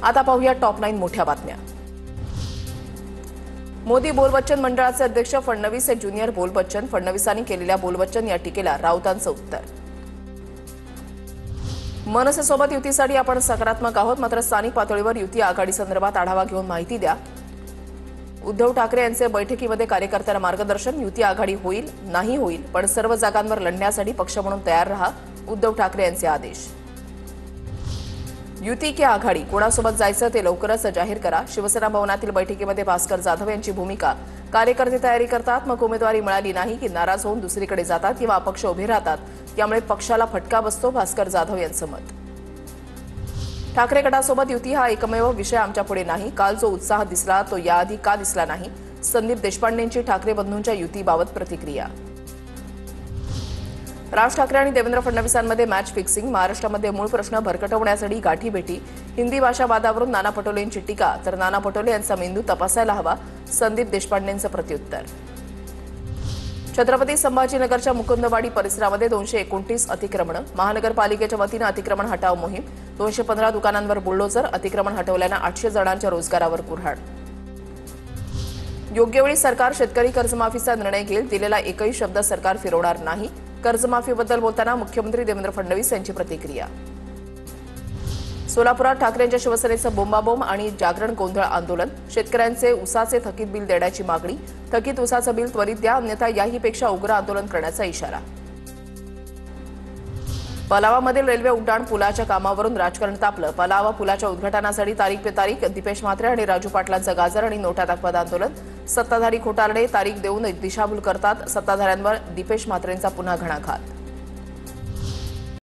आता पाहूया टॉप 9 मोठ्या बातम्या। मोदी बोलबच्चन मंडळाचे अध्यक्ष फडणवीस हे ज्युनियर बोलबच्चन। फडणवीसांनी केलेल्या बोलबच्चन या टीकेला राऊतांचं उत्तर। मनसेसोबत युतीसाठी आपण सकारात्मक आहोत, मात्र स्थानिक पातळीवर युती आघाडी संदर्भात आढावा घेऊन माहिती द्या। उद्धव ठाकरे यांचे बैठकीमध्ये कार्यकर्त्यांना मार्गदर्शन। युती आघाडी होईल नाही होईल, पण सर्व जागांवर लढण्यासाठी पक्ष म्हणून तयार रहा, उद्धव ठाकरे यांचे आदेश। युती की आघाडी, कोणासोबत जायचं ते लवकरच जाहीर करा। शिवसेना भवनातील बैठकीमध्ये भास्कर जाधव यांची भूमिका। कार्यकर्ते तयारी करतात, मग उमेदवारी मिळाली नाही की नाराज होऊन दुसरीकडे जातात किंवा अपक्ष उभे राहतात, त्यामुळे पक्षाला फटका बसतो, भास्कर जाधव यांचं मत। ठाकरे गटासोबत युती हा एकमेव विषय आमच्यापुढे नाही। काल जो उत्साह दिसला तो याआधी का दिसला नाही? संदीप देशपांडेंची ठाकरे बंधूंच्या युतीबाबत प्रतिक्रिया। राज ठाकरे आणि देवेंद्र फडणवीसांमध्ये मॅच फिक्सिंग। महाराष्ट्रामध्ये मूळ प्रश्न भरकटवण्यासाठी गाठीभेटी। हिंदी भाषा वादावरून नाना पटोलेंची टीका, तर नाना पटोले यांचा मेंदू तपासायला हवा, संदीप देशपांडेंचं प्रत्युत्तर। छत्रपती संभाजीनगरच्या मुकुंदवाडी परिसरामध्ये 229 अतिक्रमण। महानगरपालिकेच्या वतीनं अतिक्रमण हटाव मोहीम। 215 दुकानांवर बुलडोझर। अतिक्रमण हटवल्यानं 800 जणांच्या रोजगारावर कुऱ्हाड। योग्य वेळी सरकार शेतकरी कर्जमाफीचा निर्णय घेईल, दिलेला एकही शब्द सरकार फिरवणार नाही। कर्जमाफीबद्दल बोलताना मुख्यमंत्री देवेंद्र फडणवीस यांची प्रतिक्रिया। सोलापुरात ठाकरेंच्या शिवसेनेचं बोंबाबोंब आणि जागरण गोंधळ आंदोलन। शेतकऱ्यांचे ऊसाचे थकीत बिल देण्याची मागणी। थकीत ऊसाचं बिल त्वरित द्या, अन्यथा याहीपेक्षा उग्र आंदोलन करण्याचा इशारा। पलावामधील रेल्वे उड्डाण पुलाच्या कामावरून राजकारण तापलं। पलावा पुलाच्या उद्घाटनासाठी तारीख पे तारीख। दीपेश म्हात्रे आणि राजू पाटलांचं गाजर आणि नोटा दाखवत आंदोलन। सत्ताधारी खोटारडे तारीख देऊन दिशाभूल करतात। सत्ताधाऱ्यांवर दीपेश म्हात्रेंचा पुन्हा घणाघात।